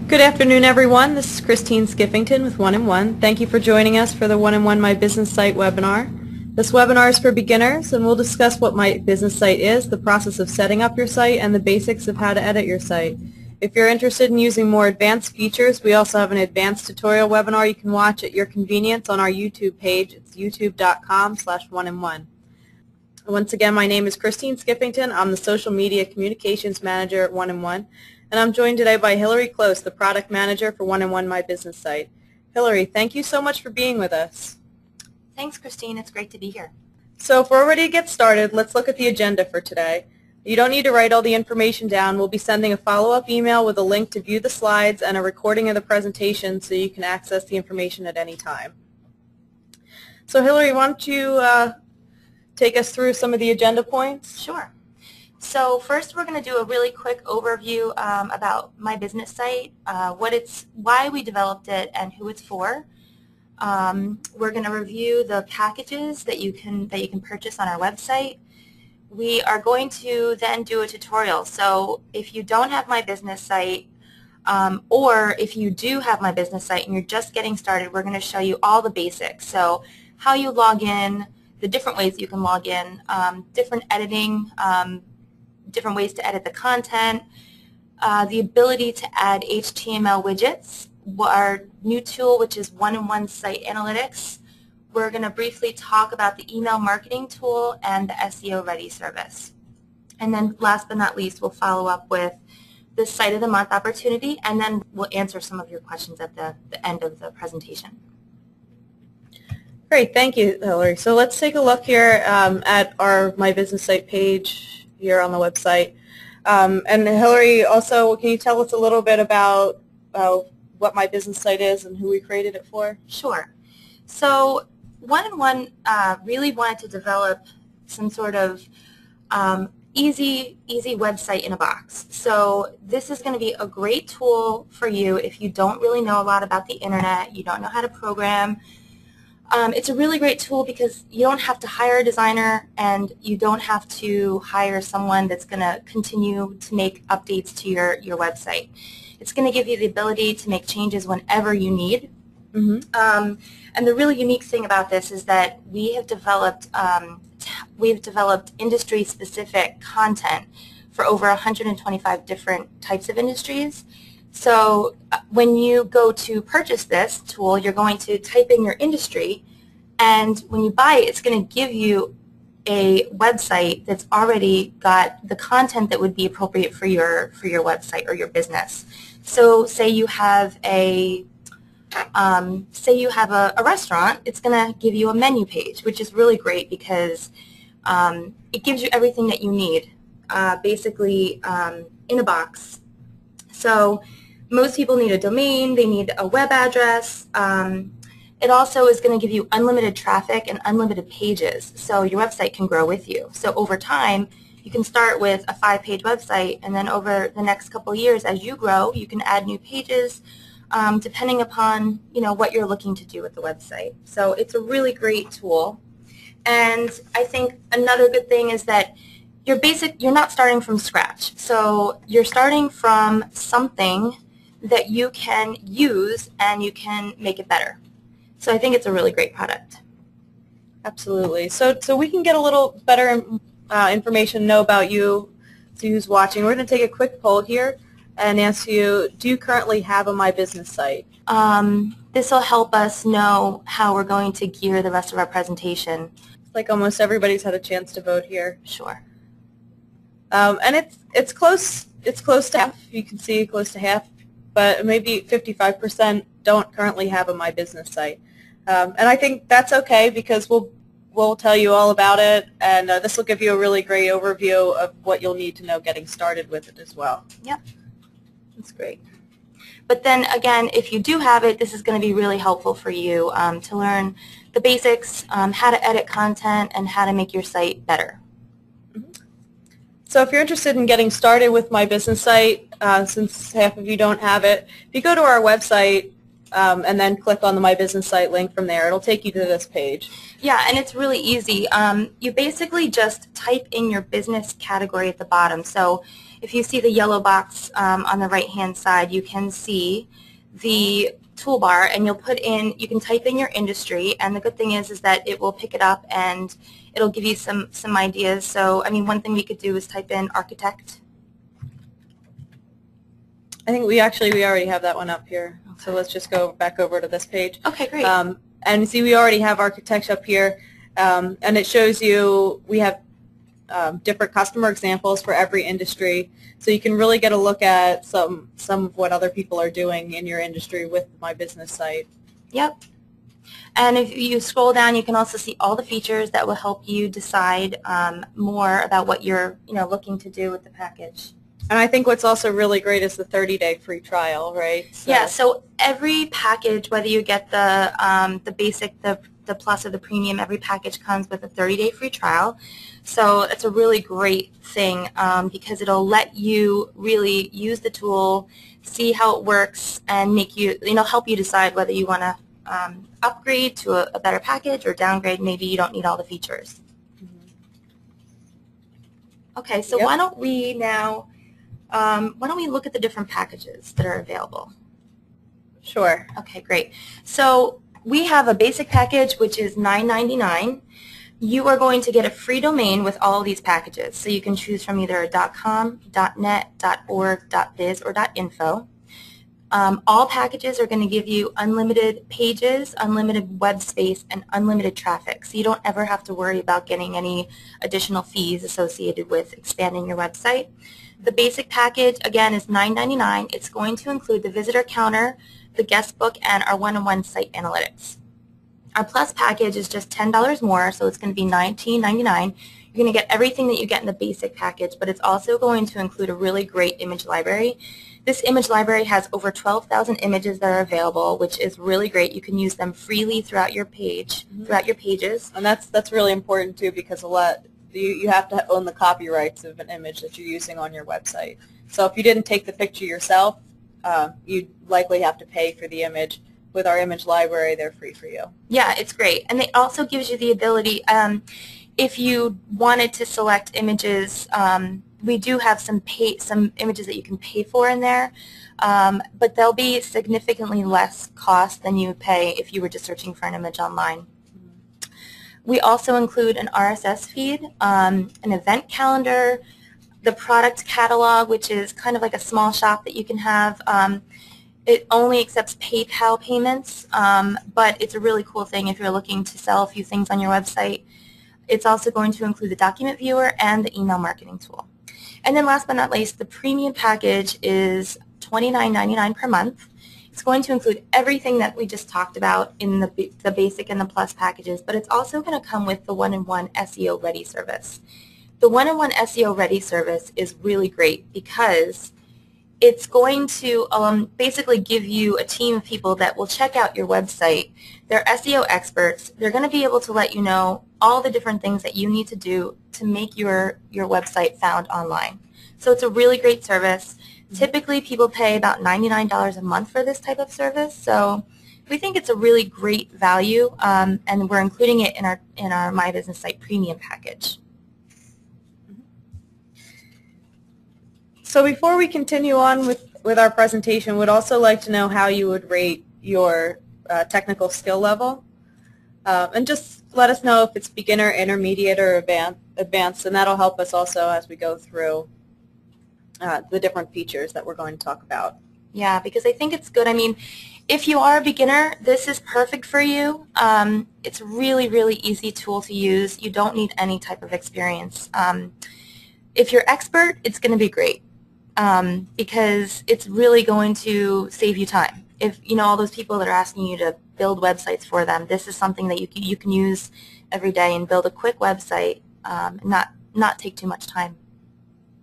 Good afternoon, everyone. This is Christine Skiffington with 1&1. Thank you for joining us for the 1&1 My Business Site webinar. This webinar is for beginners, and we'll discuss what My Business Site is, the process of setting up your site, and the basics of how to edit your site. If you're interested in using more advanced features, we also have an advanced tutorial webinar you can watch at your convenience on our YouTube page. It's youtube.com/1&1. Once again, my name is Christine Skiffington. I'm the Social Media Communications Manager at 1&1. And I'm joined today by Hillary Close, the Product Manager for 1&1 My Business Site. Hillary, thank you so much for being with us. Thanks, Christine. It's great to be here. So if we're ready to get started, let's look at the agenda for today. You don't need to write all the information down. We'll be sending a follow-up email with a link to view the slides and a recording of the presentation so you can access the information at any time. So Hillary, why don't you take us through some of the agenda points? Sure. So first we're going to do a really quick overview about My Business Site, why we developed it, and who it's for. We're going to review the packages that you can purchase on our website. We are going to then do a tutorial. So if you don't have My Business Site, or if you do have My Business Site and you're just getting started, we're going to show you all the basics. So how you log in, the different ways you can log in, different editing, different ways to edit the content, the ability to add HTML widgets, our new tool which is 1&1 Site Analytics. We're going to briefly talk about the email marketing tool and the SEO Ready service. And then last but not least, we'll follow up with the Site of the Month opportunity, and then we'll answer some of your questions at the end of the presentation. Great, thank you, Hillary. So let's take a look here at our My Business Site page here on the website. And Hillary, also, can you tell us a little bit about what My Business Site is and who we created it for? Sure. So 1&1 really wanted to develop some sort of easy website in a box. So this is going to be a great tool for you if you don't really know a lot about the internet, you don't know how to program. It's a really great tool because you don't have to hire a designer and you don't have to hire someone that's going to continue to make updates to your website. It's going to give you the ability to make changes whenever you need. Mm-hmm. And the really unique thing about this is that we have developed industry-specific content for over 125 different types of industries. So when you go to purchase this tool, you're going to type in your industry, and when you buy it, it's going to give you a website that's already got the content that would be appropriate for your website or your business. So say you have a restaurant, it's going to give you a menu page, which is really great because it gives you everything that you need, basically in a box. So most people need a domain, they need a web address. It also is going to give you unlimited traffic and unlimited pages, so your website can grow with you. So over time, you can start with a 5-page website, and then over the next couple of years, as you grow, you can add new pages depending upon what you're looking to do with the website. So it's a really great tool. And I think another good thing is that you're not starting from scratch. So you're starting from something that you can use and you can make it better. So I think it's a really great product. Absolutely. So we can get a little better information, know about you, see who's watching. We're going to take a quick poll here and ask you, do you currently have a My Business Site? This will help us know how we're going to gear the rest of our presentation. It's like almost everybody's had a chance to vote here. Sure. And it's close to half. You can see close to half, but maybe 55% don't currently have a My Business Site. And I think that's okay because we'll tell you all about it, and this will give you a really great overview of what you'll need to know getting started with it as well. Yep. That's great. But then again, if you do have it, this is going to be really helpful for you to learn the basics, how to edit content, and how to make your site better. So if you're interested in getting started with My Business Site, since half of you don't have it, if you go to our website, and then click on the My Business Site link from there. It'll take you to this page. Yeah, and it's really easy. You basically just type in your business category at the bottom. So if you see the yellow box on the right-hand side, you can see the toolbar, and you can type in your industry, and the good thing is that it will pick it up and it'll give you some ideas. So, I mean, one thing we could do is type in architect. I think we already have that one up here. Okay. So let's just go back over to this page. Okay, great. And see, we already have architecture up here, and it shows you we have different customer examples for every industry, so you can really get a look at some of what other people are doing in your industry with My Business Site. Yep. And if you scroll down, you can also see all the features that will help you decide more about what you're looking to do with the package. And I think what's also really great is the 30-day free trial, right? So. Yeah, so every package, whether you get the basic, the plus, or the premium, every package comes with a 30-day free trial. So it's a really great thing because it'll let you really use the tool, see how it works, and make you, help you decide whether you want to upgrade to a better package or downgrade. Maybe you don't need all the features. Okay, so why don't we now, look at the different packages that are available? Sure. Okay, great. So we have a basic package, which is $9.99. You are going to get a free domain with all of these packages. So you can choose from either .com, .net, .org, .biz, or .info. All packages are going to give you unlimited pages, unlimited web space, and unlimited traffic. So you don't ever have to worry about getting any additional fees associated with expanding your website. The basic package, again, is $9.99. It's going to include the visitor counter, the guest book, and our 1&1 site analytics. Our plus package is just $10 more, so it's going to be $19.99. You're going to get everything that you get in the basic package, but it's also going to include a really great image library. This image library has over 12,000 images that are available, which is really great. You can use them freely throughout your page, throughout your pages. And that's really important too, because you have to own the copyrights of an image that you're using on your website. So if you didn't take the picture yourself, you'd likely have to pay for the image. With our image library, they're free for you. Yeah, it's great. And it also gives you the ability, if you wanted to select images, we do have some images that you can pay for in there, but they'll be significantly less cost than you would pay if you were just searching for an image online. We also include an RSS feed, an event calendar, the product catalog, which is kind of like a small shop that you can have. It only accepts PayPal payments, but it's a really cool thing if you're looking to sell a few things on your website. It's also going to include the document viewer and the email marketing tool. And then last but not least, the premium package is $29.99 per month. It's going to include everything that we just talked about in the basic and the plus packages, but it's also going to come with the 1&1 SEO Ready service. The 1&1 SEO Ready service is really great because it's going to basically give you a team of people that will check out your website. They're SEO experts. They're going to be able to let you know all the different things that you need to do to make your website found online. So it's a really great service. Typically, people pay about $99 a month for this type of service. So we think it's a really great value, and we're including it in our My Business Site Premium package. So before we continue on with our presentation, we'd also like to know how you would rate your technical skill level. And just let us know if it's beginner, intermediate, or advanced, and that'll help us also as we go through the different features that we're going to talk about. Yeah, because I think it's good. I mean, if you are a beginner, this is perfect for you. It's a really, really easy tool to use. You don't need any type of experience. If you're expert, it's going to be great. Because it's really going to save you time. If all those people that are asking you to build websites for them, this is something that you can use every day and build a quick website, and not take too much time.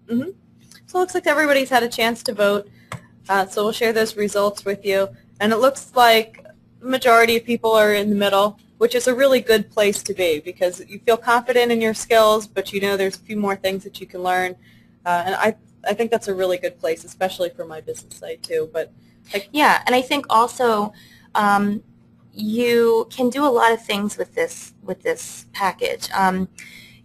So it looks like everybody's had a chance to vote. So we'll share those results with you. And it looks like the majority of people are in the middle, which is a really good place to be because you feel confident in your skills, but there's a few more things that you can learn. And I think that's a really good place, especially for My Business Site too. But yeah, and I think also you can do a lot of things with this package.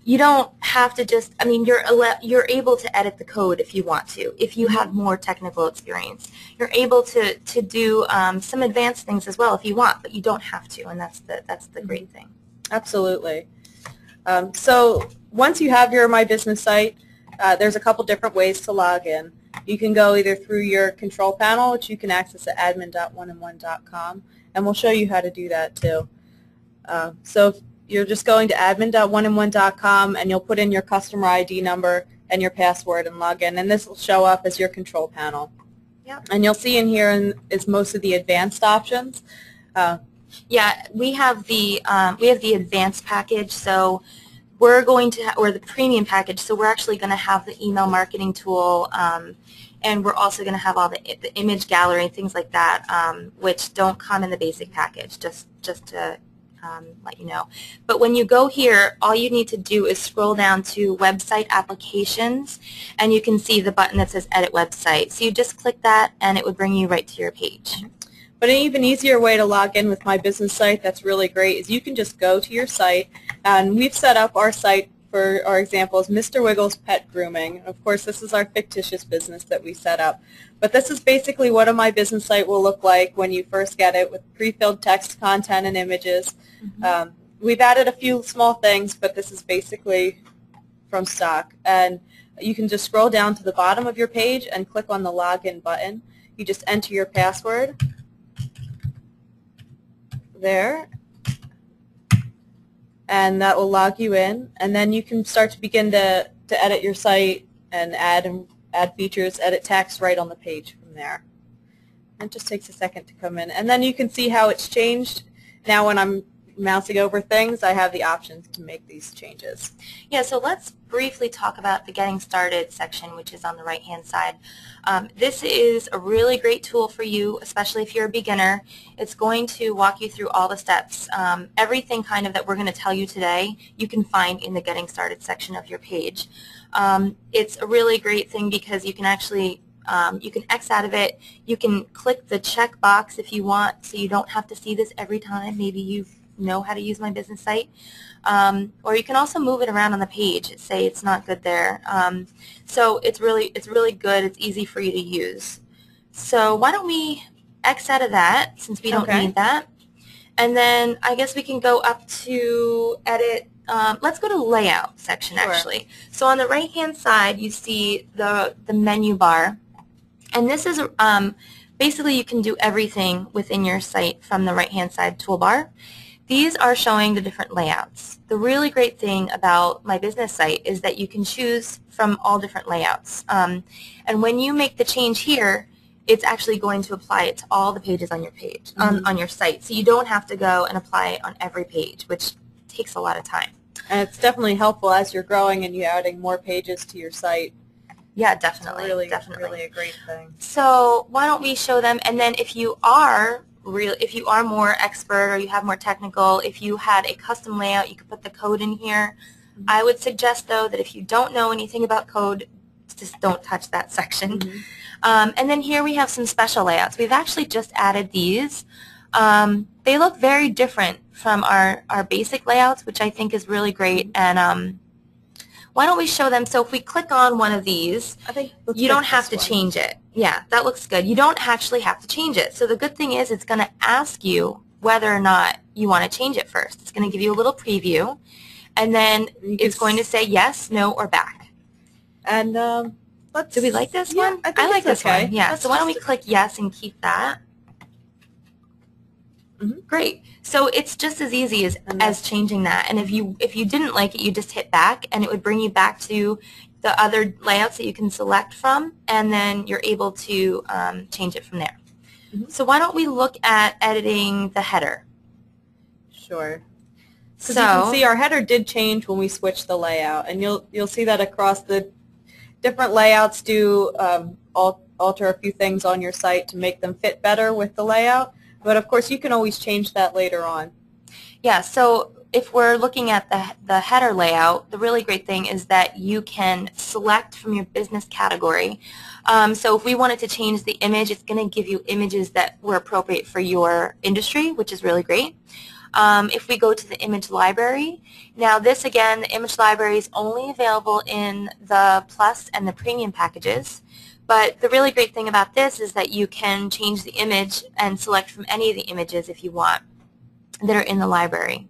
You don't have to just, I mean, you're able to edit the code if you want to, if you have more technical experience. You're able to do some advanced things as well if you want, but you don't have to, and that's the great thing. Absolutely. So once you have your My Business Site, there's a couple different ways to log in. You can go either through your control panel, which you can access at admin.1and1.com, and we'll show you how to do that too. So you're just going to admin.1and1.com, and you'll put in your customer ID number and your password and log in, and this will show up as your control panel. Yep. And you'll see in here is most of the advanced options. Yeah, we have the advanced package, so we're going to, or the premium package, so we're actually going to have the email marketing tool, and we're also going to have all the image gallery and things like that, which don't come in the basic package, just to let you know. But when you go here, all you need to do is scroll down to Website Applications, and you can see the button that says Edit Website. So you just click that, and it would bring you right to your page. But an even easier way to log in with My Business Site that's really great is you can just go to your site, and we've set up our site for our example is Mr. Wiggles Pet Grooming. Of course, this is our fictitious business that we set up. But this is basically what a My Business Site will look like when you first get it, with pre-filled text, content, and images. We've added a few small things, but this is basically from stock. And you can just scroll down to the bottom of your page and click on the Login button. You just enter your password there, and that will log you in, and then you can start to begin to edit your site and add features, edit text right on the page from there. It just takes a second to come in, and then you can see how it's changed. Now when I'm mousing over things, I have the options to make these changes. Yeah, so let's briefly talk about the Getting Started section, which is on the right-hand side. This is a really great tool for you, especially if you're a beginner. It's going to walk you through all the steps. Everything kind of that we're going to tell you today, you can find in the Getting Started section of your page. It's a really great thing because you can actually you can X out of it. You can click the check box if you want, so you don't have to see this every time. Maybe you know how to use My Business Site. Or you can also move it around on the page, say it's not good there. So it's really good. It's easy for you to use. So why don't we X out of that, since we don't need that. And then I guess we can go up to edit. Let's go to layout section actually. So on the right hand side you see the menu bar, and this is basically you can do everything within your site from the right hand side toolbar. These are showing the different layouts. The really great thing about My Business Site is that you can choose from all different layouts. And when you make the change here, it's actually going to apply it to all the pages on your page, on your site. So you don't have to go and apply it on every page, which takes a lot of time. And it's definitely helpful as you're growing and you're adding more pages to your site. Yeah, definitely. It's really a great thing. So why don't we show them, and then if you are more expert or you have more technical, if you had a custom layout, you could put the code in here. I would suggest though that if you don't know anything about code, just don't touch that section. And then here we have some special layouts. We've actually just added these. They look very different from our basic layouts, which I think is really great. And why don't we show them? So if we click on one of these, you don't have to change it. Yeah, that looks good. You don't actually have to change it. So the good thing is it's going to ask you whether or not you want to change it first. It's going to give you a little preview, and then it's going to say yes, no, or back. And do we like this one? I like this one. Yeah, so why don't we click yes and keep that? Great. So it's just as easy as changing that. And if you didn't like it, you just hit back, and it would bring you back to the other layouts that you can select from, and then you're able to change it from there. So why don't we look at editing the header? Sure. So you can see our header did change when we switched the layout, and you'll see that across the different layouts do alter a few things on your site to make them fit better with the layout. But of course, you can always change that later on. Yeah, so if we're looking at the header layout, the really great thing is that you can select from your business category. So if we wanted to change the image, it's going to give you images that were appropriate for your industry, which is really great. If we go to the image library, now this again, the image library is only available in the Plus and the Premium packages. But the really great thing about this is that you can change the image and select from any of the images if you want that are in the library.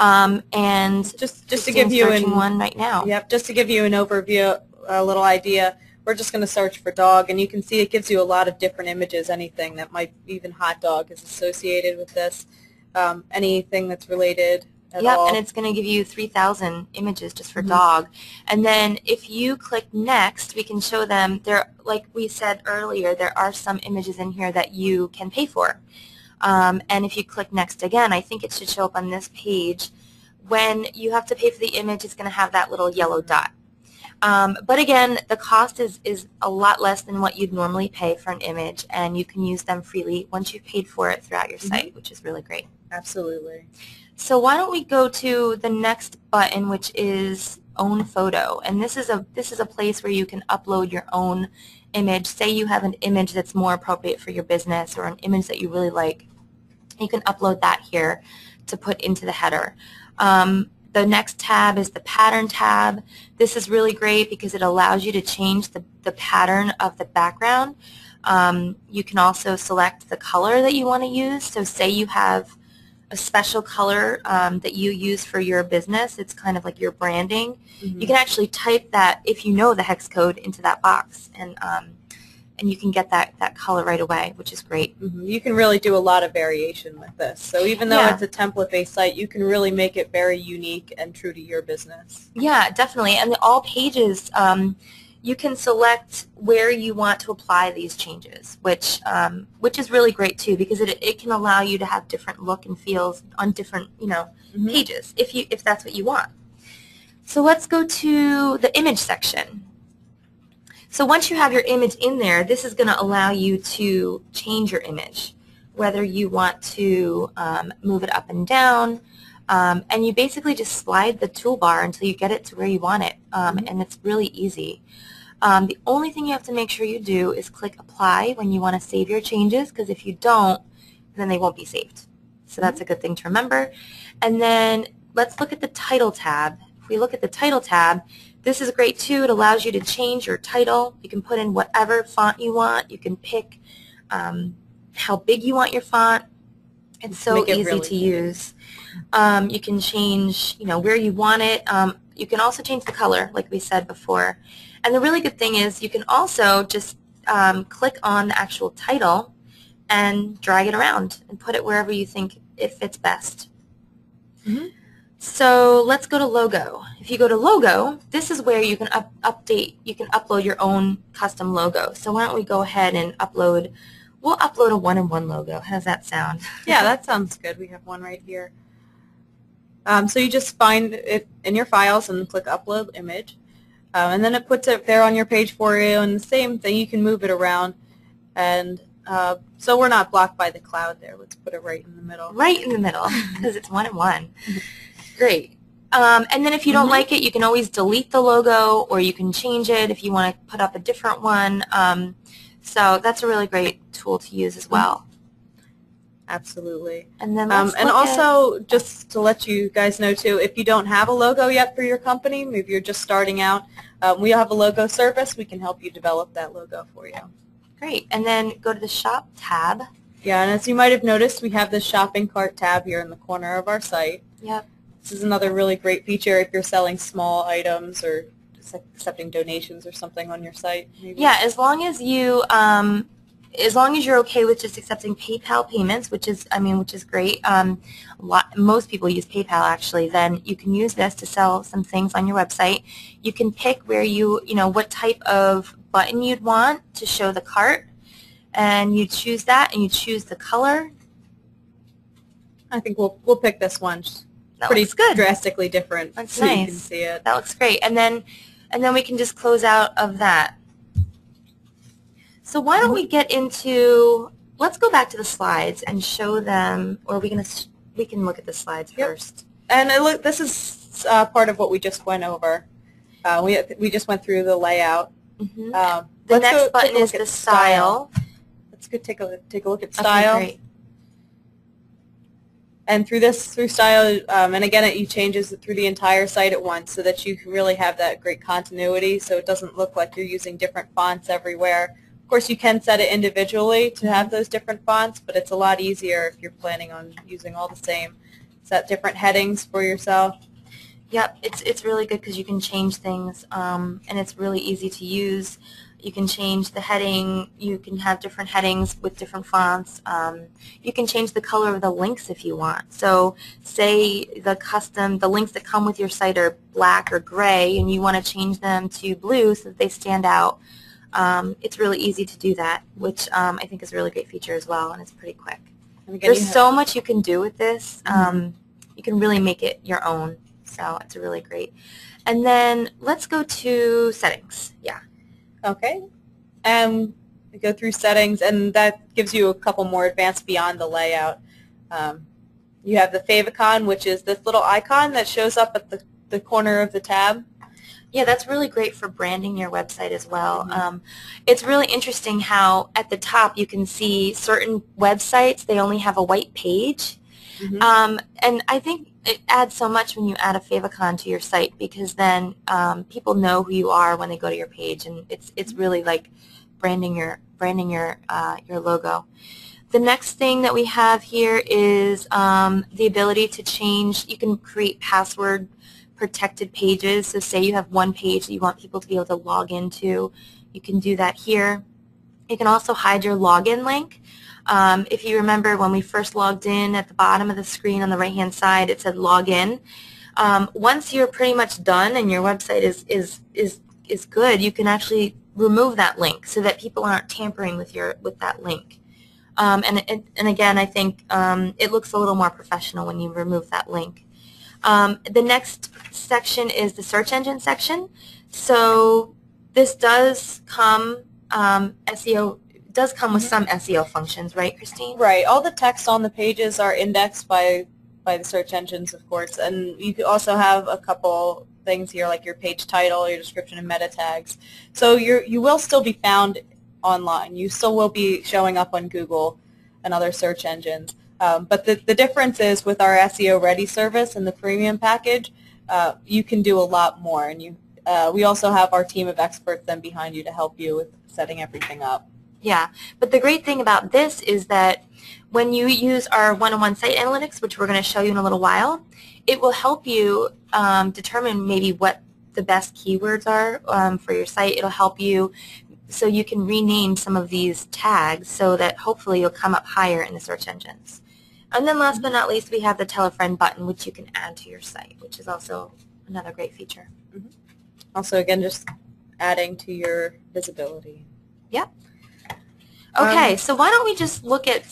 And just to give you one right now. Yep, just to give you an overview, a little idea. We're just going to search for dog, and you can see it gives you a lot of different images. Anything that might, even hot dog is associated with this. Anything that's related at all. And it's going to give you 3,000 images just for dog. And then if you click next, we can show them, there, like we said earlier, there are some images in here that you can pay for. And if you click next again, I think it should show up on this page. When you have to pay for the image, it's going to have that little yellow dot. But again, the cost is a lot less than what you'd normally pay for an image, and you can use them freely once you've paid for it throughout your site, which is really great. Absolutely. So why don't we go to the next button, which is Own Photo, and this is a place where you can upload your own image. Say you have an image that's more appropriate for your business, or an image that you really like. You can upload that here to put into the header. The next tab is the Pattern tab. This is really great because it allows you to change the pattern of the background. You can also select the color that you want to use. So say you have a special color that you use for your business. It's kind of like your branding. You can actually type that, if you know the hex code, into that box, and you can get that color right away, which is great. You can really do a lot of variation with this. So even though it's a template-based site, you can really make it very unique and true to your business. Yeah, definitely. And all pages, you can select where you want to apply these changes, which is really great too, because it can allow you to have different look and feels on different pages if that's what you want. So let's go to the image section. So once you have your image in there, this is going to allow you to change your image, whether you want to move it up and down, and you basically just slide the toolbar until you get it to where you want it, and it's really easy. The only thing you have to make sure you do is click Apply when you want to save your changes, because if you don't, then they won't be saved. So that's a good thing to remember. And then let's look at the Title tab. If we look at the Title tab, this is great too. It allows you to change your title. You can put in whatever font you want. You can pick how big you want your font. It's so easy to use. You can change, where you want it. You can also change the color, like we said before. And the really good thing is you can also just click on the actual title and drag it around and put it wherever you think it fits best. So let's go to Logo. If you go to Logo, this is where you can upload your own custom logo. So why don't we go ahead and we'll upload a 1&1 logo. How does that sound? Yeah, that sounds good. We have one right here. So you just find it in your files and click Upload Image. And then it puts it there on your page for you, and the same thing, you can move it around. And so we're not blocked by the cloud there. Let's put it right in the middle. Right in the middle, because it's 1&1. Great. And then if you don't like it, you can always delete the logo, or you can change it if you want to put up a different one. So that's a really great tool to use as well. Absolutely. And then and also, just to let you guys know too, if you don't have a logo yet for your company, maybe you're just starting out, we have a logo service. We can help you develop that logo for you. Great. And then go to the Shop tab. Yeah, and as you might have noticed, we have this shopping cart tab here in the corner of our site. Yep. This is another really great feature if you're selling small items or just accepting donations or something on your site. Maybe. Yeah, as long as you're okay with just accepting PayPal payments, which is great. Most people use PayPal actually. Then you can use this to sell some things on your website. You can pick where what type of button you'd want to show the cart, and you choose that, and you choose the color. I think we'll pick this one. That pretty looks good. Drastically different. That's so nice. You can see it. That looks great. And then we can just close out of that. So why don't we get into, let's go back to the slides and show them, or we can look at the slides first. And look, this is part of what we just went over. We just went through the layout. The next button is the style. Let's go take a look at style. Okay, great. And through style, and again, it changes through the entire site at once, so that you can really have that great continuity, so it doesn't look like you're using different fonts everywhere. Of course, you can set it individually to have those different fonts, but it's a lot easier if you're planning on using all the same. Set different headings for yourself. Yep, it's really good because you can change things, and it's really easy to use. You can change the heading. You can have different headings with different fonts. You can change the color of the links if you want. So say the links that come with your site are black or gray, and you want to change them to blue so that they stand out. It's really easy to do that, which I think is a really great feature as well, and it's pretty quick. Again, there's so much you can do with this. You can really make it your own, so it's really great. And then let's go to settings. Yeah. Okay, and we go through settings, and that gives you a couple more advanced beyond the layout. You have the favicon, which is this little icon that shows up at the corner of the tab. Yeah, that's really great for branding your website as well. It's really interesting how at the top you can see certain websites, they only have a white page. And I think it adds so much when you add a favicon to your site, because then people know who you are when they go to your page, and it's really like branding your logo. The next thing that we have here is the ability to change. You can create password protected pages. So say you have one page that you want people to be able to log into, you can do that here. You can also hide your login link. If you remember when we first logged in, at the bottom of the screen on the right hand side it said login. Once you're pretty much done and your website is good, you can actually remove that link so that people aren't tampering with that link. And again, I think it looks a little more professional when you remove that link. The next section is the search engine section. So this does come SEO does come with some SEO functions, right, Christine? Right. All the text on the pages are indexed by the search engines, of course, and you could also have a couple things here like your page title, your description, and meta tags. So you will still be found online. You still will be showing up on Google and other search engines. But the difference is with our SEO Ready service and the premium package, you can do a lot more, and we also have our team of experts then behind you to help you with setting everything up. Yeah, but the great thing about this is that when you use our 1&1 site analytics, which we're going to show you in a little while, it will help you determine maybe what the best keywords are for your site. It'll help you so you can rename some of these tags so that hopefully you'll come up higher in the search engines. And then last but not least, we have the Tell a Friend button, which you can add to your site, which is also another great feature. Also, again, just adding to your visibility. Yep. Okay, so why don't we just look at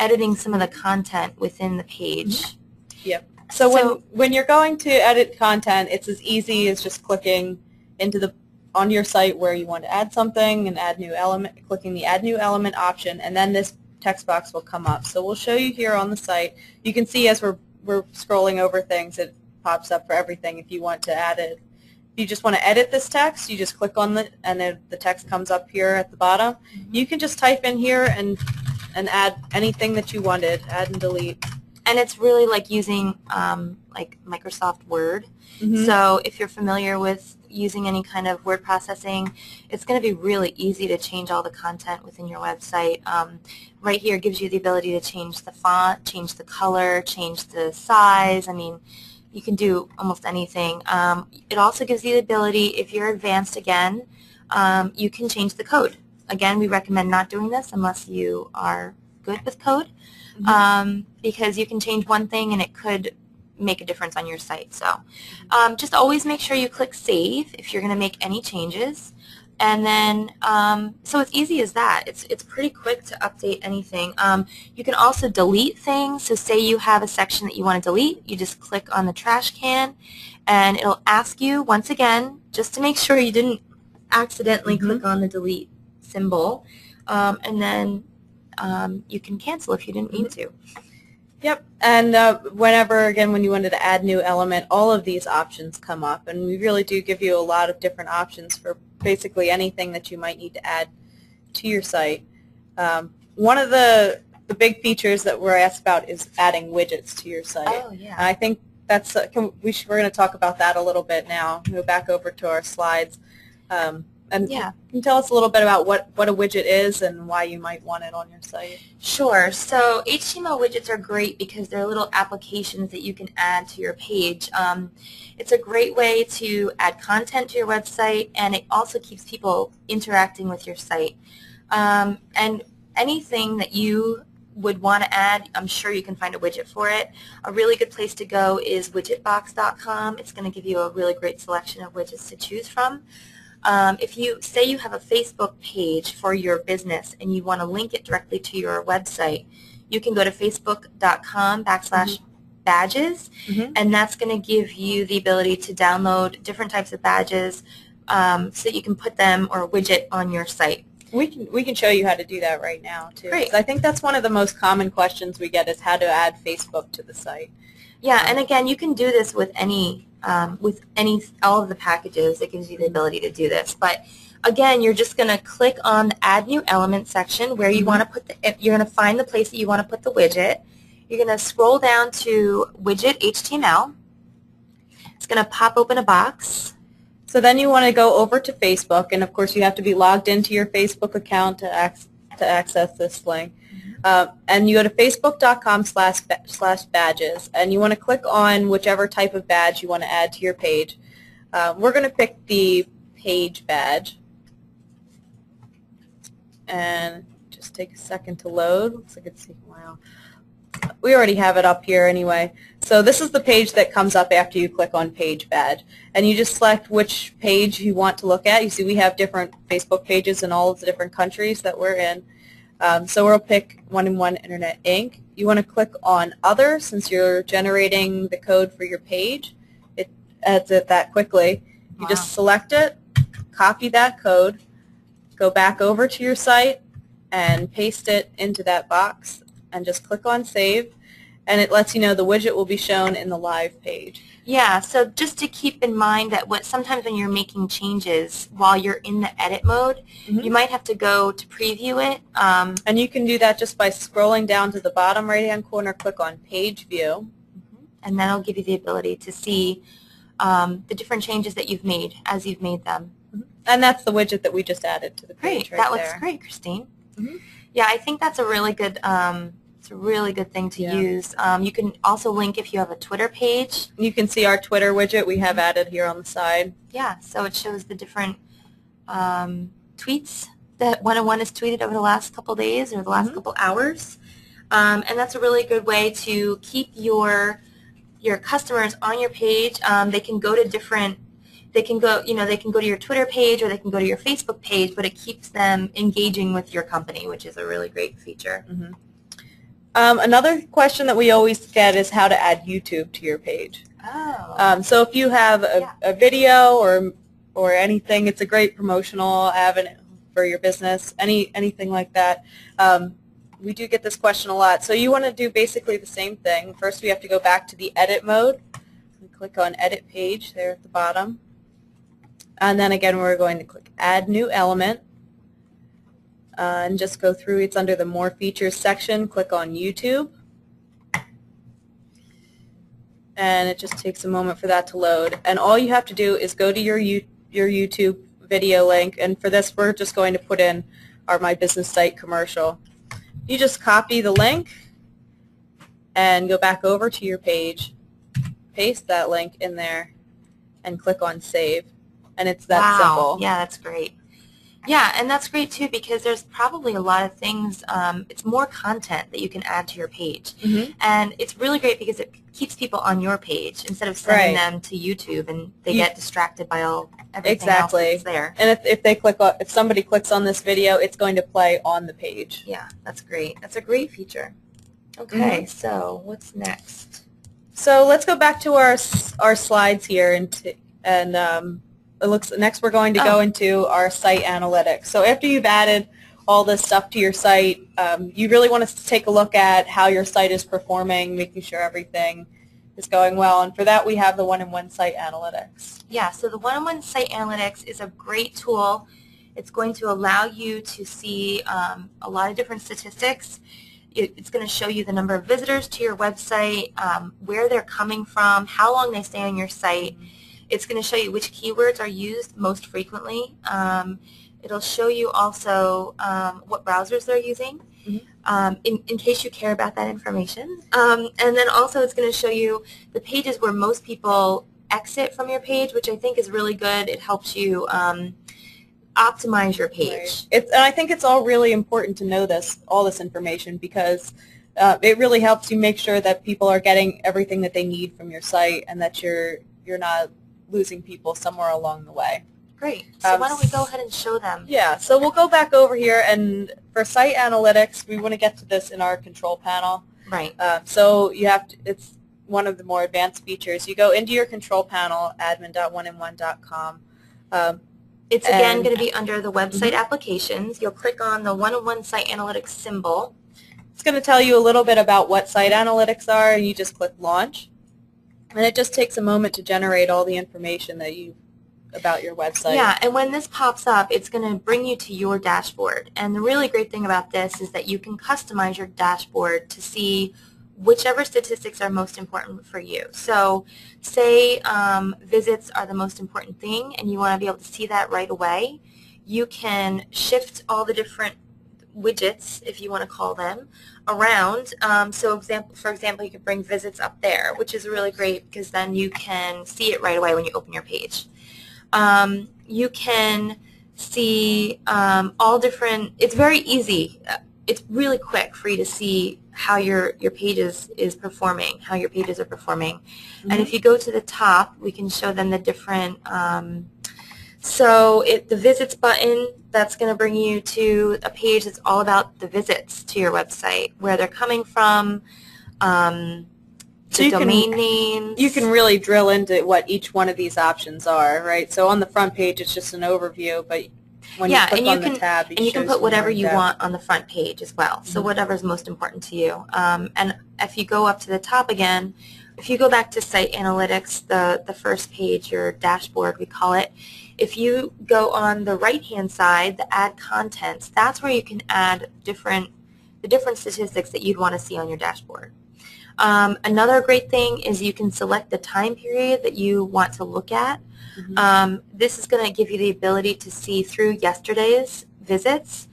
editing some of the content within the page. Yep. So when you're going to edit content, it's as easy as just clicking on your site where you want to add something and add new element, clicking the Add New Element option, and then this text box will come up. So we'll show you here on the site. You can see as we're scrolling over things, it pops up for everything if you want to add it. If you just want to edit this text, you just click on and then the text comes up here at the bottom. You can just type in here and add anything that you wanted, add and delete. And it's really like using like Microsoft Word. So if you're familiar with using any kind of word processing, it's going to be really easy to change all the content within your website. Right here gives you the ability to change the font, change the color, change the size. I mean, you can do almost anything. It also gives you the ability, if you're advanced again, you can change the code. Again, we recommend not doing this unless you are good with code, because you can change one thing and it could make a difference on your site. So just always make sure you click Save if you're going to make any changes. And then, so it's easy as that. It's pretty quick to update anything. You can also delete things. So say you have a section that you want to delete, you just click on the trash can, and it'll ask you once again, just to make sure you didn't accidentally click on the delete symbol, and then you can cancel if you didn't mean to. Yep, and whenever, again, when you wanted to add new element, all of these options come up, and we really do give you a lot of different options for basically anything that you might need to add to your site. One of the big features that we're asked about is adding widgets to your site. Oh, yeah. And I think that's we're going to talk about that a little bit now. Go back over to our slides. And Yeah. can you tell us a little bit about what a widget is and why you might want it on your site? Sure. So HTML widgets are great because they're little applications that you can add to your page. It's a great way to add content to your website, and it also keeps people interacting with your site. And anything that you would want to add, I'm sure you can find a widget for it. A really good place to go is widgetbox.com. It's going to give you a really great selection of widgets to choose from. If you say you have a Facebook page for your business and you want to link it directly to your website, you can go to facebook.com/badges, and that's going to give you the ability to download different types of badges so that you can put them or a widget on your site. We can show you how to do that right now too. Great. I think that's one of the most common questions we get is how to add Facebook to the site. Yeah, and again, you can do this with all of the packages. It gives you the ability to do this. But again, you're just going to click on the Add New Element section where you want to put you're going to find the place that you want to put the widget. You're going to scroll down to Widget HTML. It's going to pop open a box. So then you want to go over to Facebook, and of course you have to be logged into your Facebook account to access this link. And you go to facebook.com/badges, and you want to click on whichever type of badge you want to add to your page. We're going to pick the page badge, and just take a second to load. Looks like it's taking a while. We already have it up here anyway. So this is the page that comes up after you click on page badge, and you just select which page you want to look at. You see we have different Facebook pages in all of the different countries that we're in. So we'll pick 1&1 Internet Inc. You want to click on Other since you're generating the code for your page. It adds it that quickly. You just select it, copy that code, go back over to your site, and paste it into that box, and just click on Save, and it lets you know the widget will be shown in the live page. Yeah, so just to keep in mind that sometimes when you're making changes while you're in the edit mode, you might have to go to preview it. And you can do that just by scrolling down to the bottom right-hand corner, click on Page View. And that'll give you the ability to see the different changes that you've made as you've made them. And that's the widget that we just added to the page That looks great, Christine. Yeah, I think that's a really good thing to use. You can also link if you have a Twitter page. You can see our Twitter widget we have added here on the side. Yeah, so it shows the different tweets that 1&1 has tweeted over the last couple days or the last couple hours. And that's a really good way to keep your customers on your page. They can go to different they can go to your Twitter page or they can go to your Facebook page, but it keeps them engaging with your company, which is a really great feature. Another question that we always get is how to add YouTube to your page. So if you have a video or anything, it's a great promotional avenue for your business, anything like that. We do get this question a lot. So you want to do basically the same thing. First we have to go back to the edit mode. We click on Edit Page there at the bottom. And then again we're going to click Add New Element. And just go through. It's under the More Features section. Click on YouTube. And it just takes a moment for that to load. And all you have to do is go to your YouTube video link. And for this, we're just going to put in our My Business Site commercial. You just copy the link and go back over to your page, paste that link in there, and click on Save. And it's that simple. Yeah, that's great. Yeah, and that's great too because there's probably a lot of things, it's more content that you can add to your page. And it's really great because it keeps people on your page instead of sending them to YouTube and they get distracted by everything else that's there. And if somebody clicks on this video, it's going to play on the page. Yeah, that's great. That's a great feature. Okay, so what's next? So let's go back to our slides here next we're going to go into our site analytics. So after you've added all this stuff to your site, you really want to take a look at how your site is performing, making sure everything is going well. And for that, we have the 1&1 Site Analytics. Yeah, so the 1&1 Site Analytics is a great tool. It's going to allow you to see a lot of different statistics. It's going to show you the number of visitors to your website, where they're coming from, how long they stay on your site. It's going to show you which keywords are used most frequently. It'll show you also what browsers they're using, in case you care about that information. And then also it's going to show you the pages where most people exit from your page, which I think is really good. It helps you optimize your page. Right. And I think it's all really important to know all this information, because it really helps you make sure that people are getting everything that they need from your site, and that you're not losing people somewhere along the way. Great. So why don't we go ahead and show them? Yeah, so we'll go back over here, and for Site Analytics, we want to get to this in our control panel. Right. So you have to, it's one of the more advanced features. You go into your control panel, admin.1and1.com. It's again going to be under the website applications. You'll click on the 1&1 Site Analytics symbol. It's going to tell you a little bit about what Site Analytics are, and you just click Launch. And it just takes a moment to generate all the information that about your website. Yeah, and when this pops up, it's going to bring you to your dashboard. And the really great thing about this is that you can customize your dashboard to see whichever statistics are most important for you. So say visits are the most important thing, and you want to be able to see that right away. You can shift all the different widgets, if you want to call them, around. So for example, you could bring visits up there, which is really great, because then you can see it right away when you open your page. You can see all different, it's very easy. It's really quick for you to see how your pages is performing, how your pages are performing. And if you go to the top, we can show them the different, so the visits button, that's going to bring you to a page that's all about the visits to your website, where they're coming from, the domain names. You can really drill into what each one of these options are, right? So on the front page, it's just an overview, but when you click on the tab, and you can put whatever you want on the front page as well. So whatever's most important to you. And if you go up to the top again, if you go back to Site Analytics, the first page, your dashboard, we call it, if you go on the right-hand side, the Add Contents, that's where you can add the different statistics that you'd want to see on your dashboard. Another great thing is you can select the time period that you want to look at. This is going to give you the ability to see through yesterday's visits.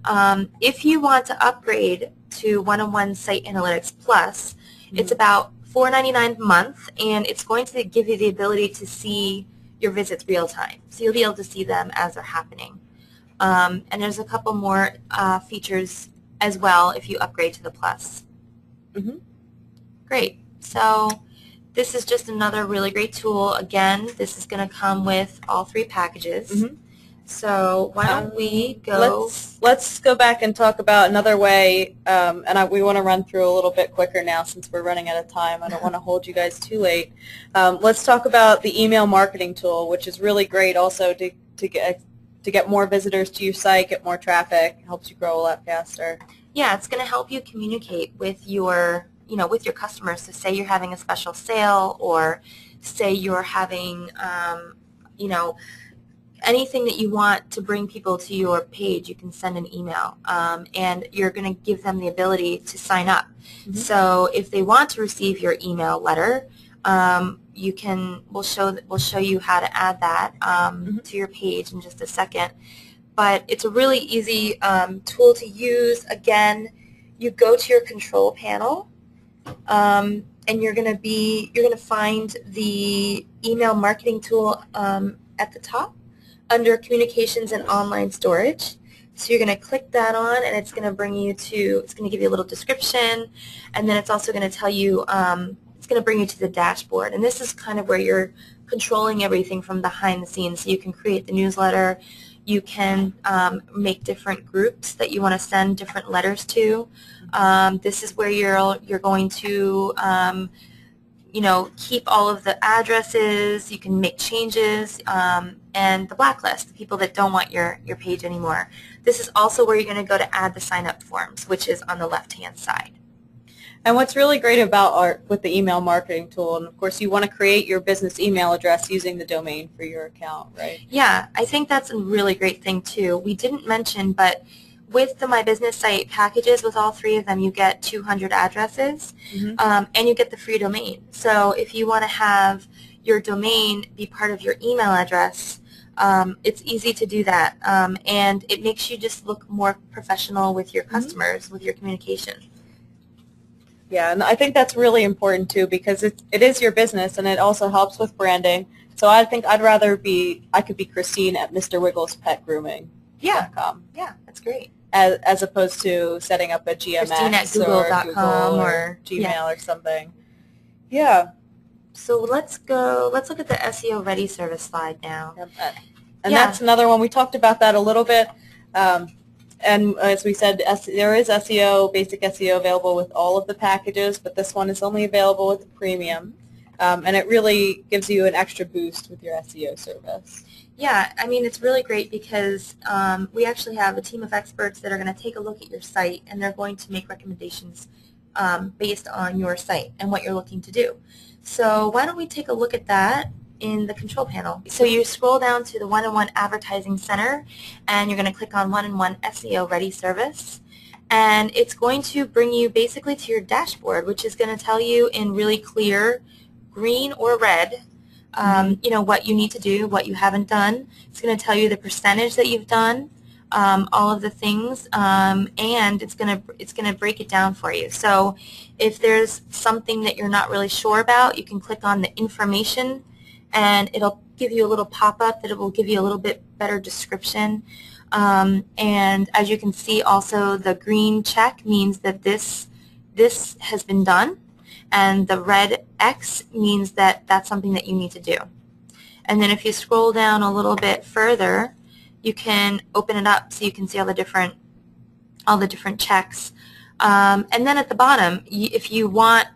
If you want to upgrade to 1&1 Site Analytics Plus, it's about $4.99 a month, and it's going to give you the ability to see your visits real time. So you'll be able to see them as they're happening. And there's a couple more features as well if you upgrade to the Plus. Great. So this is just another really great tool. Again, this is going to come with all 3 packages. So why don't we go... Let's go back and talk about another way, and we want to run through a little bit quicker now since we're running out of time. I don't want to hold you guys too late. Let's talk about the email marketing tool, which is really great also to get more visitors to your site, get more traffic, helps you grow a lot faster. Yeah, it's going to help you communicate with your with your customers. So say you're having a special sale, or say you're having, anything that you want to bring people to your page, you can send an email, and you're going to give them the ability to sign up. So if they want to receive your email letter, we'll show you how to add that to your page in just a second. But it's a really easy tool to use. Again, you go to your control panel, and you're going to find the email marketing tool at the top under Communications and Online Storage. So you're going to click that on, and it's going to bring you to, it's going to give you a little description, and then it's also going to tell you, it's going to bring you to the dashboard. And this is kind of where you're controlling everything from behind the scenes. So you can create the newsletter, you can make different groups that you want to send different letters to. This is where you're going to keep all of the addresses. You can make changes. and the blacklist, the people that don't want your page anymore. This is also where you're going to go to add the sign-up forms, which is on the left-hand side. And what's really great about with the email marketing tool, and of course you want to create your business email address using the domain for your account, right? Yeah, I think that's a really great thing too. We didn't mention, but with the My Business Site packages, with all three of them, you get 200 addresses, and you get the free domain. So if you want to have your domain be part of your email address, it's easy to do that, and it makes you just look more professional with your customers, with your communication. Yeah, and I think that's really important too, because it is your business, and it also helps with branding. So I think I could be Christine at Mr. Wiggles Pet Grooming. Yeah, that's great. As opposed to setting up a GMX Christine at Google.com or Gmail or something. Yeah. So let's look at the SEO Ready service slide now. And that's another one. We talked about that a little bit. And as we said, there is basic SEO available with all of the packages, but this one is only available with the premium. And it really gives you an extra boost with your SEO service. Yeah, I mean, it's really great because we actually have a team of experts that are going to take a look at your site, and they're going to make recommendations based on your site and what you're looking to do. So why don't we take a look at that in the control panel. So you scroll down to the 1&1 Advertising Center, and you're going to click on 1&1 SEO Ready service. And it's going to bring you basically to your dashboard, which is going to tell you in really clear green or red you know, what you need to do, what you haven't done. It's going to tell you the percentage that you've done, all of the things, and it's going to break it down for you. So if there's something that you're not really sure about, you can click on the information, and it'll give you a little pop-up that it will give you a little bit better description. And as you can see, also the green check means that this has been done, and the red X means that that's something that you need to do. And then if you scroll down a little bit further, you can open it up so you can see all the different checks. And then at the bottom, if you want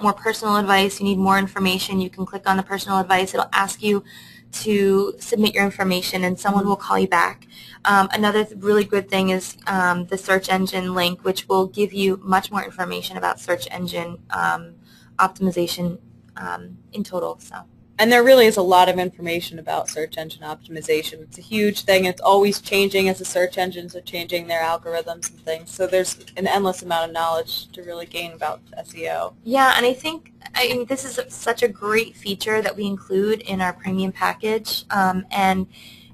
more personal advice, you need more information, you can click on the personal advice. It'll ask you to submit your information, and someone will call you back. Another really good thing is the search engine link, which will give you much more information about search engine optimization in total. And there really is a lot of information about search engine optimization. It's a huge thing. It's always changing as the search engines are changing their algorithms and things. So there's an endless amount of knowledge to really gain about SEO. Yeah, and I mean, this is such a great feature that we include in our premium package. And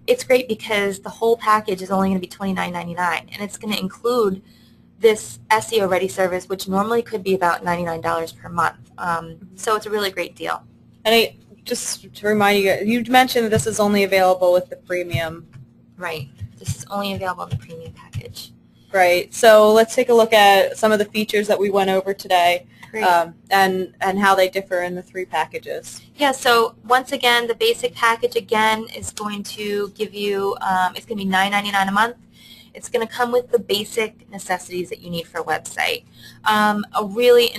it's great because the whole package is only going to be $29.99, and it's going to include this SEO Ready service, which normally could be about $99 per month. So it's a really great deal. And just to remind you, you mentioned that this is only available with the premium. Right. This is only available in the premium package. Right. So let's take a look at some of the features that we went over today, and how they differ in the three packages. Yeah. So once again, the basic package again is going to give you it's going to be $9.99 a month. It's going to come with the basic necessities that you need for a website. An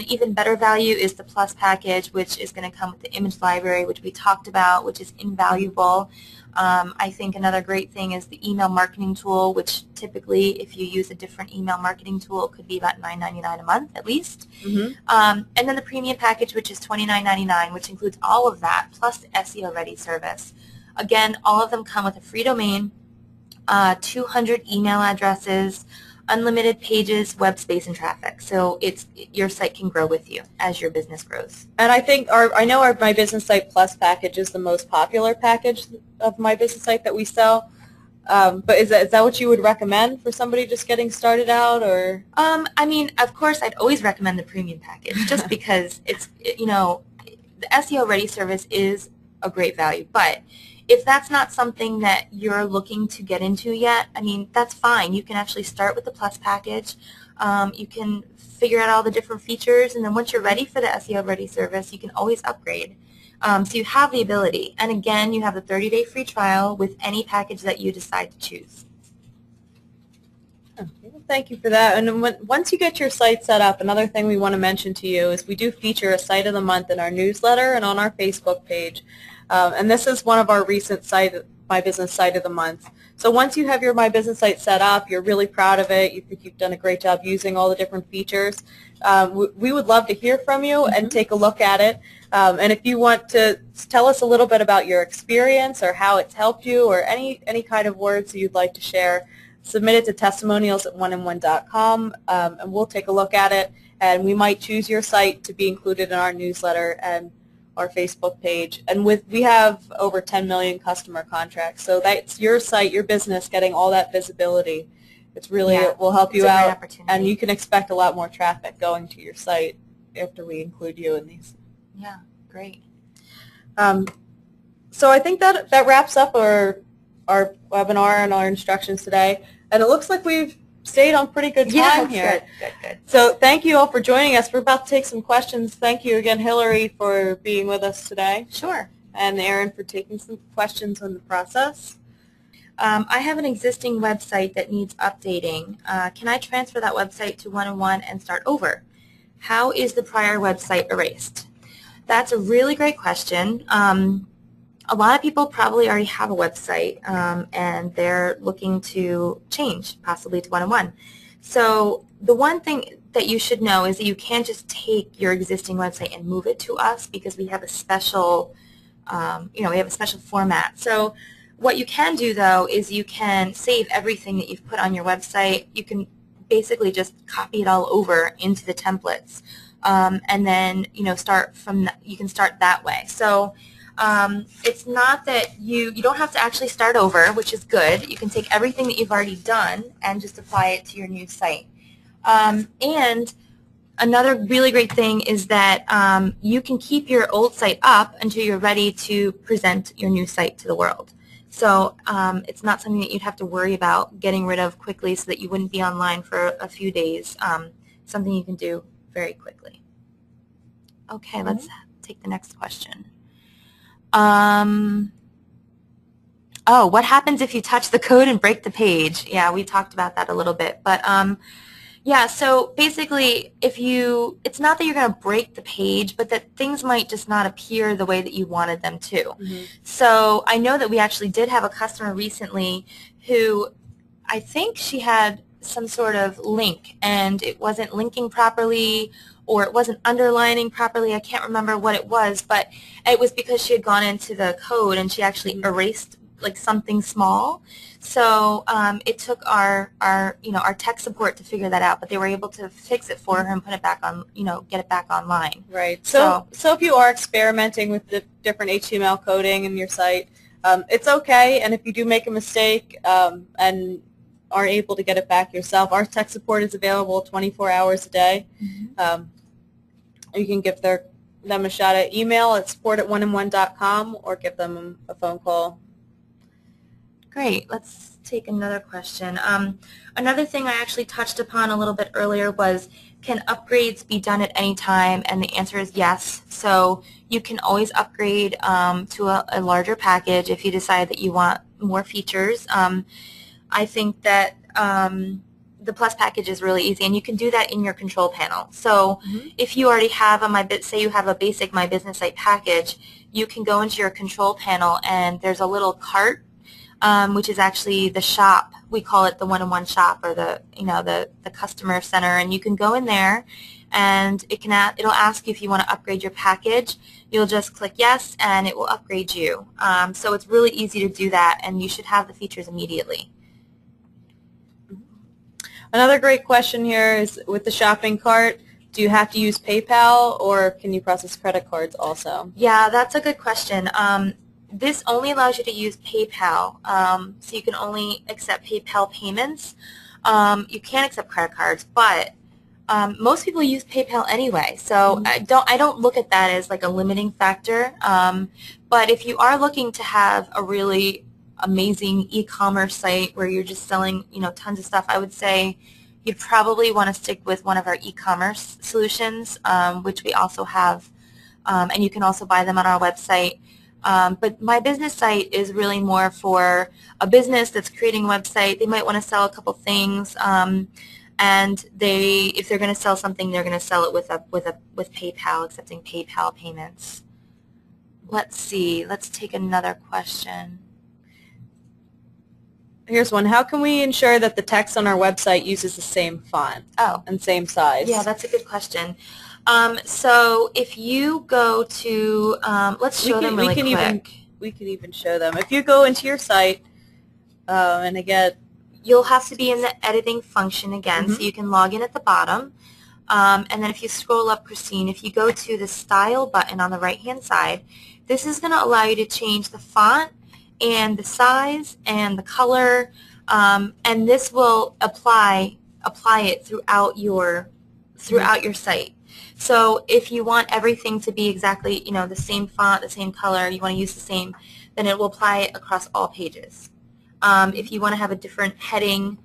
even better value is the Plus package, which is going to come with the image library, which we talked about, which is invaluable. I think another great thing is the email marketing tool, which typically, if you use a different email marketing tool, it could be about $9.99 a month at least. And then the premium package, which is $29.99, which includes all of that, plus the SEO Ready service. Again, all of them come with a free domain, 200 email addresses, unlimited pages, web space, and traffic. So your site can grow with you as your business grows. And I think I know our My Business Site Plus package is the most popular package of My Business Site that we sell. But is that what you would recommend for somebody just getting started out, or? I mean, of course, I'd always recommend the premium package, just because you know, the SEO Ready service is a great value, but if that's not something that you're looking to get into yet, I mean, that's fine. You can actually start with the Plus package. You can figure out all the different features, and then once you're ready for the SEO Ready service, you can always upgrade. So you have the ability. And again, you have the 30-day free trial with any package that you decide to choose. Okay, well, thank you for that. And once you get your site set up, another thing we want to mention to you is we do feature a Site of the Month in our newsletter and on our Facebook page. And this is one of our recent My Business Site of the Month. So once you have your My Business Site set up, you're really proud of it, you think you've done a great job using all the different features, we would love to hear from you and take a look at it. And if you want to tell us a little bit about your experience or how it's helped you or any kind of words that you'd like to share, submit it to testimonials@1and1.com, and we'll take a look at it, and we might choose your site to be included in our newsletter and our Facebook page. And we have over 10 million customer contracts, so that's your site, your business getting all that visibility. It's really, it will help you out, and you can expect a lot more traffic going to your site after we include you in these. Yeah, great. So I think that wraps up our webinar and our instructions today, and it looks like we've stayed on pretty good time here. Good. So thank you all for joining us. We're about to take some questions. Thank you again, Hillary, for being with us today. Sure. And Erin for taking some questions on the process. I have an existing website that needs updating. Can I transfer that website to 1&1 and start over? How is the prior website erased? That's a really great question. A lot of people probably already have a website and they're looking to change, possibly to 1&1. So the one thing that you should know is that you can't just take your existing website and move it to us, because we have a special, we have a special format. So what you can do, though, is you can save everything that you've put on your website. You can basically just copy it all over into the templates, and then start from. You can start that way. So it's not that you don't have to actually start over, which is good. You can take everything that you've already done and just apply it to your new site. And another really great thing is that you can keep your old site up until you're ready to present your new site to the world. So it's not something that you'd have to worry about getting rid of quickly so that you wouldn't be online for a few days. Something you can do very quickly. Okay, let's take the next question. Oh, what happens if you touch the code and break the page? Yeah, we talked about that a little bit. But yeah, so basically, it's not that you're going to break the page, but that things might just not appear the way that you wanted them to. So I know that we actually did have a customer recently who, I think she had some sort of link and it wasn't linking properly, or it wasn't underlining properly. I can't remember what it was, but it was because she had gone into the code and she actually erased like something small. So it took our tech support to figure that out, but they were able to fix it for her and put it back on, get it back online. Right. So if you are experimenting with the different HTML coding in your site, it's okay. And if you do make a mistake and aren't able to get it back yourself, our tech support is available 24 hours a day. You can give them a shot at email at support@1and1.com or give them a phone call. Great. Let's take another question. Another thing I actually touched upon a little bit earlier was, can upgrades be done at any time? And the answer is yes. So you can always upgrade to a larger package if you decide that you want more features. I think that the Plus package is really easy, and you can do that in your control panel. So if you already have say you have a basic My Business Site package, you can go into your control panel and there's a little cart, which is actually the shop. We call it the 1&1 shop, or the customer center, and you can go in there and it'll ask you if you want to upgrade your package. You'll just click yes and it will upgrade you. So it's really easy to do that, and you should have the features immediately. Another great question here is, with the shopping cart, do you have to use PayPal or can you process credit cards also? Yeah, that's a good question. This only allows you to use PayPal, so you can only accept PayPal payments. You can't accept credit cards, but most people use PayPal anyway, so I don't look at that as like a limiting factor. But if you are looking to have a really amazing e-commerce site where you're just selling tons of stuff, I would say you'd probably want to stick with one of our e-commerce solutions, which we also have, and you can also buy them on our website. But My Business Site is really more for a business that's creating a website. They might want to sell a couple things, and if they're going to sell something, they're going to sell it with PayPal, accepting PayPal payments. Let's see. Let's take another question. Here's one. How can we ensure that the text on our website uses the same font and same size? Yeah, that's a good question. So if you go to, let's show them really quick. We can even show them. If you go into your site, and again, you'll have to be in the editing function again, so you can log in at the bottom. And then if you scroll up, Christine, if you go to the Style button on the right-hand side, this is going to allow you to change the font and the size and the color, and this will apply it throughout your site. So if you want everything to be exactly, the same font, the same color, you want to use the same, then it will apply it across all pages. If you want to have a different heading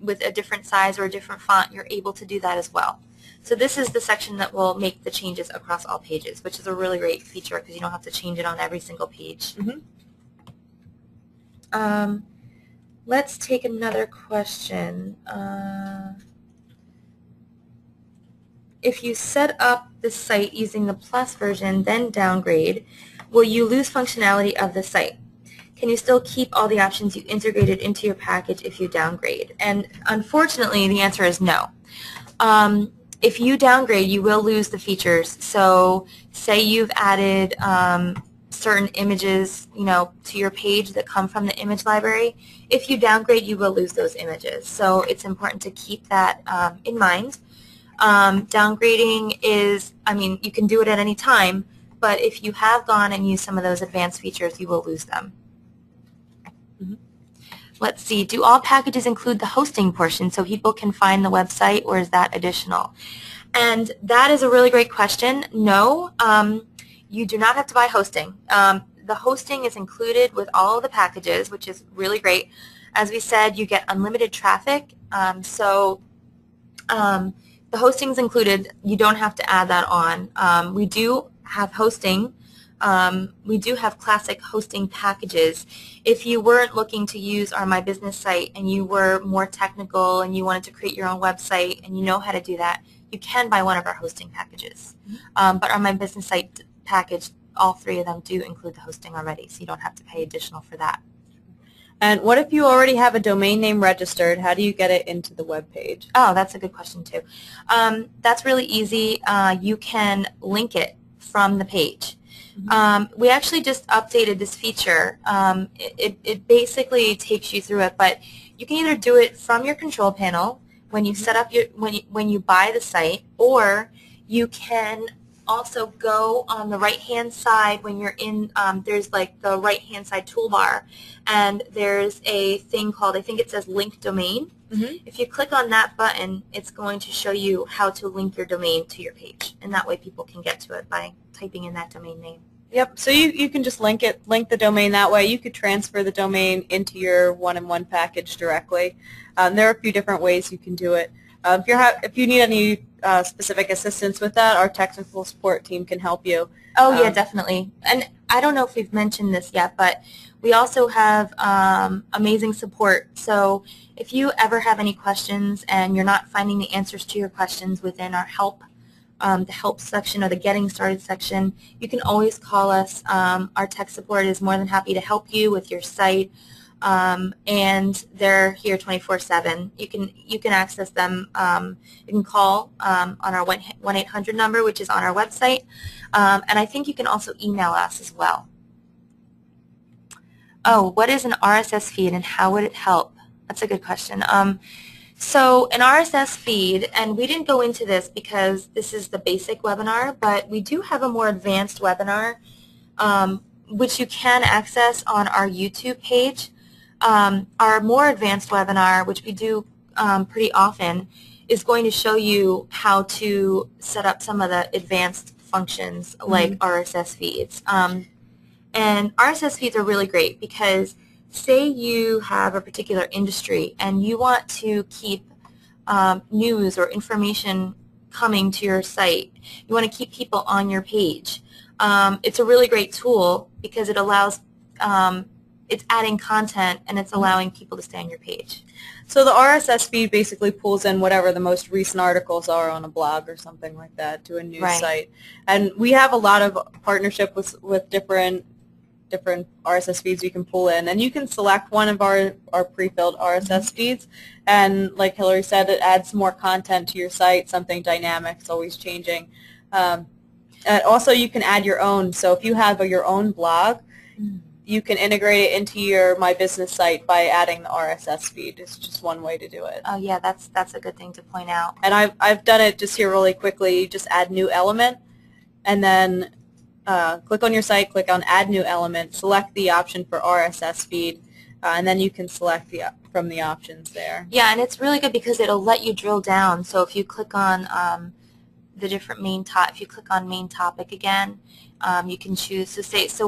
with a different size or a different font, you're able to do that as well. So this is the section that will make the changes across all pages, which is a really great feature because you don't have to change it on every single page. Let's take another question. If you set up the site using the Plus version, then downgrade, will you lose functionality of the site? Can you still keep all the options you integrated into your package if you downgrade? And unfortunately, the answer is no. If you downgrade, you will lose the features. So say you've added certain images, to your page that come from the image library. If you downgrade, you will lose those images. So it's important to keep that in mind. Downgrading is, you can do it at any time, but if you have gone and used some of those advanced features, you will lose them. Let's see, do all packages include the hosting portion so people can find the website, or is that additional? And that is a really great question. No, you do not have to buy hosting. The hosting is included with all of the packages, which is really great. As we said, you get unlimited traffic, so the hosting is included. You don't have to add that on. We do have hosting. We do have classic hosting packages. If you weren't looking to use our MyBusiness Site and you were more technical and you wanted to create your own website and you know how to do that, you can buy one of our hosting packages. But our MyBusiness Site package, all three of them do include the hosting already, so you don't have to pay additional for that. And what if you already have a domain name registered? How do you get it into the web page? Oh, that's a good question too. That's really easy. You can link it from the page. We actually just updated this feature. It basically takes you through it, but you can either do it from your control panel when you set up when you buy the site, or you can also go on the right-hand side when you're in, there's like the right-hand side toolbar, and there's a thing called, I think it says link domain. If you click on that button, it's going to show you how to link your domain to your page, and that way people can get to it by typing in that domain name. Yep, so you can just link the domain that way. You could transfer the domain into your 1&1 package directly. There are a few different ways you can do it. If you need any specific assistance with that, our technical support team can help you. Oh yeah, definitely. And I don't know if we've mentioned this yet, but we also have amazing support. So if you ever have any questions and you're not finding the answers to your questions within our help, the help section or the getting started section, you can always call us. Our tech support is more than happy to help you with your site, and they're here 24/7. You can access them. You can call on our 1-800 number, which is on our website, and I think you can also email us as well. Oh, what is an RSS feed and how would it help? That's a good question. So an RSS feed, and we didn't go into this because this is the basic webinar, but we do have a more advanced webinar, which you can access on our YouTube page. Our more advanced webinar, which we do pretty often, is going to show you how to set up some of the advanced functions like RSS feeds. And RSS feeds are really great because say you have a particular industry and you want to keep news or information coming to your site. You want to keep people on your page. It's a really great tool because it allows, it's adding content and it's allowing people to stay on your page. So the RSS feed basically pulls in whatever the most recent articles are on a blog or something like that to a news Right. site. And we have a lot of partnership with different RSS feeds you can pull in. And you can select one of our pre-filled RSS feeds. And like Hillary said, it adds more content to your site, something dynamic. It's always changing. Also, you can add your own. So if you have your own blog, you can integrate it into your My Business site by adding the RSS feed. It's just one way to do it. Oh yeah, that's a good thing to point out. And I've done it just here really quickly. You just add new element, and then click on your site, click on Add New Element, select the option for RSS feed, and then you can select from the options there. Yeah, and it's really good because it'll let you drill down. So if you click on the different if you click on main topic again, you can choose to say, so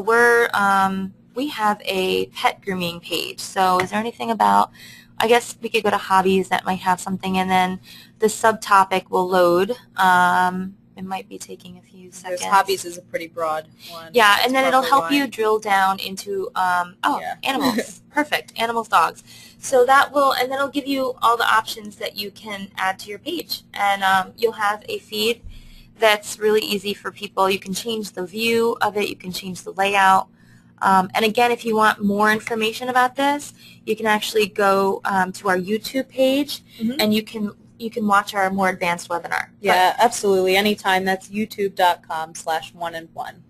we have a pet grooming page. So is there anything about, I guess we could go to hobbies that might have something, and then the subtopic will load. It might be taking a few seconds. Hobbies is a pretty broad one. Yeah, and then it'll help you drill down into, animals. Perfect, animals, dogs. So that will, and then it'll give you all the options that you can add to your page. And you'll have a feed that's really easy for people. You can change the view of it. You can change the layout. And again, if you want more information about this, you can actually go to our YouTube page, and you can watch our more advanced webinar. Yeah, absolutely. Anytime. That's youtube.com/1&1.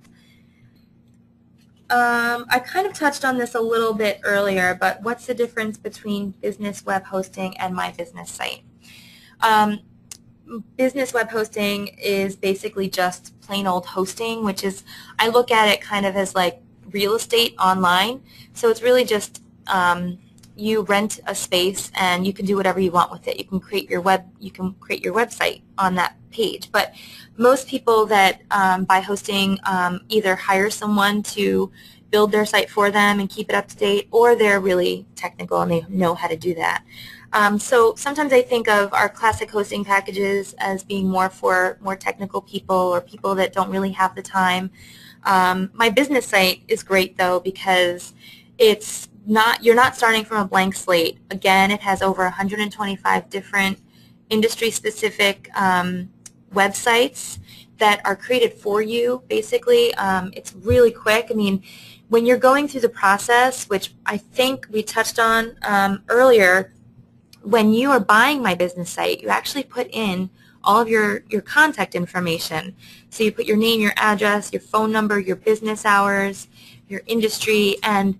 I kind of touched on this a little bit earlier, but what's the difference between business web hosting and My Business Site? Business web hosting is basically just plain old hosting, which is, I look at it kind of as like real estate online. So it's really just you rent a space and you can do whatever you want with it. You can create your website on that page. But most people that buy hosting either hire someone to build their site for them and keep it up to date, or they're really technical and they know how to do that. So sometimes I think of our classic hosting packages as being more for more technical people or people that don't really have the time. My business site is great though, because you're not starting from a blank slate. Again, it has over 125 different industry-specific websites that are created for you, basically. It's really quick. I mean, when you're going through the process, which I think we touched on earlier, when you are buying My Business Site, you actually put in all of your contact information. So you put your name, your address, your phone number, your business hours, your industry, and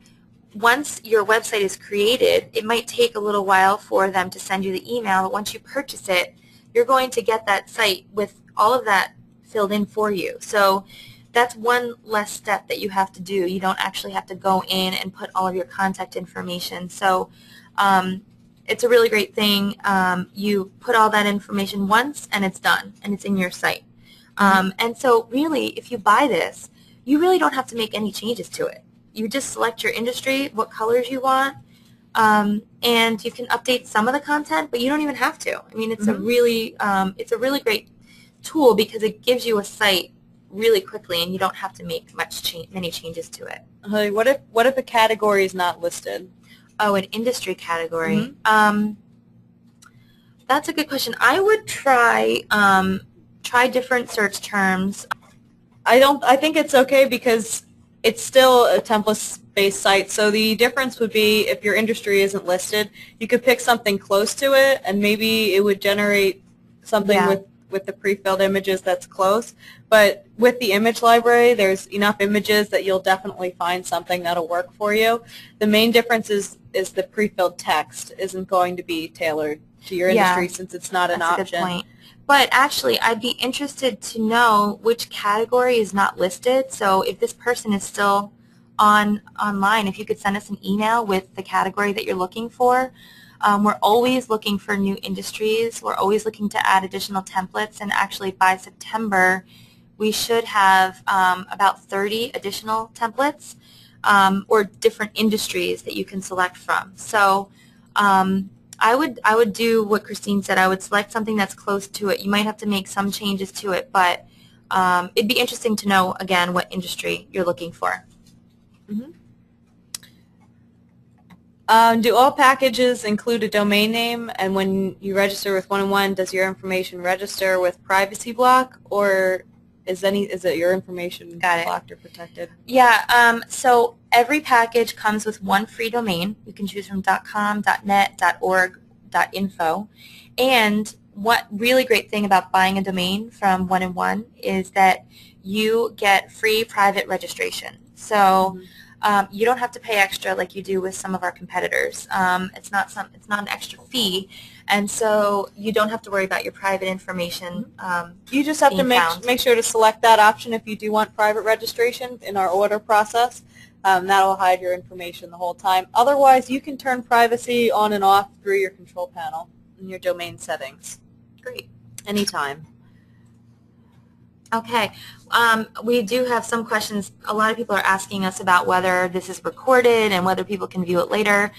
once your website is created, it might take a little while for them to send you the email, but once you purchase it, you're going to get that site with all of that filled in for you. So that's one less step that you have to do. You don't actually have to go in and put all of your contact information. So it's a really great thing. You put all that information once and it's done and it's in your site. And so really, if you buy this, you really don't have to make any changes to it. You just select your industry, what colors you want, and you can update some of the content, but you don't even have to. I mean, it's a really great tool because it gives you a site really quickly, and you don't have to make many changes to it. What if a category is not listed? Oh, an industry category. That's a good question. I would try different search terms. I think it's okay because it's still a template-based site. So the difference would be if your industry isn't listed, you could pick something close to it, and maybe it would generate something with the pre-filled images that's close. But with the image library, there's enough images that you'll definitely find something that'll work for you. The main difference is the pre-filled text isn't going to be tailored to your industry since it's not an option. That's a good point. But actually, I'd be interested to know which category is not listed. So if this person is still online, if you could send us an email with the category that you're looking for. We're always looking for new industries. We're always looking to add additional templates. And actually, by September, we should have about 30 additional templates or different industries that you can select from. So I would do what Christine said. I would select something that's close to it. You might have to make some changes to it, but it'd be interesting to know, again, what industry you're looking for. Do all packages include a domain name, and when you register with 1&1, does your information register with privacy block, or is it your information blocked or protected? Yeah, so every package comes with one free domain. You can choose from .com, .net, .org, .info. And what really great thing about buying a domain from 1&1 is that you get free private registration. So you don't have to pay extra like you do with some of our competitors. It's not an extra fee, and so you don't have to worry about your private information. You just have to make sure to select that option if you do want private registration in our order process. That will hide your information the whole time. Otherwise, you can turn privacy on and off through your control panel in your domain settings. Great. Anytime. Okay. We do have some questions. A lot of people are asking us about whether this is recorded and whether people can view it later.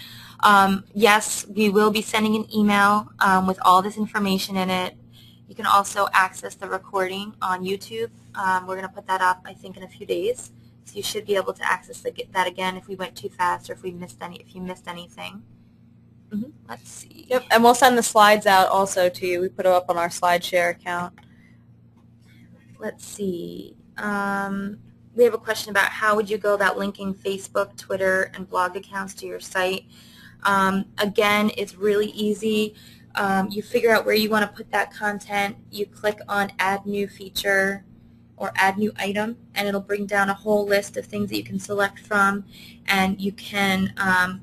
Yes, we will be sending an email with all this information in it. You can also access the recording on YouTube. We're going to put that up, I think, in a few days. So you should be able to access that again if we went too fast or if you missed anything. Let's see. Yep, and we'll send the slides out also to you. We put them up on our SlideShare account. Let's see. We have a question about how would you go about linking Facebook, Twitter, and blog accounts to your site. Again, it's really easy. You figure out where you want to put that content. You click on Add New Feature or Add New Item, and it'll bring down a whole list of things that you can select from. And you can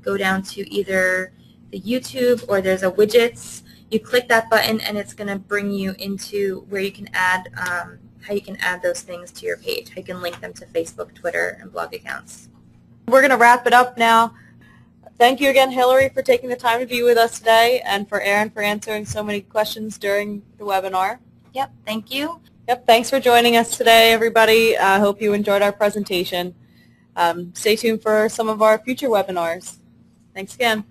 go down to either the YouTube or there's a Widgets. You click that button, and it's going to bring you into where you can add how you can add those things to your page. How you can link them to Facebook, Twitter, and blog accounts. We're going to wrap it up now. Thank you again, Hillary, for taking the time to be with us today, and for Aaron for answering so many questions during the webinar. Yep, thank you. Yep, thanks for joining us today, everybody. I hope you enjoyed our presentation. Stay tuned for some of our future webinars. Thanks again.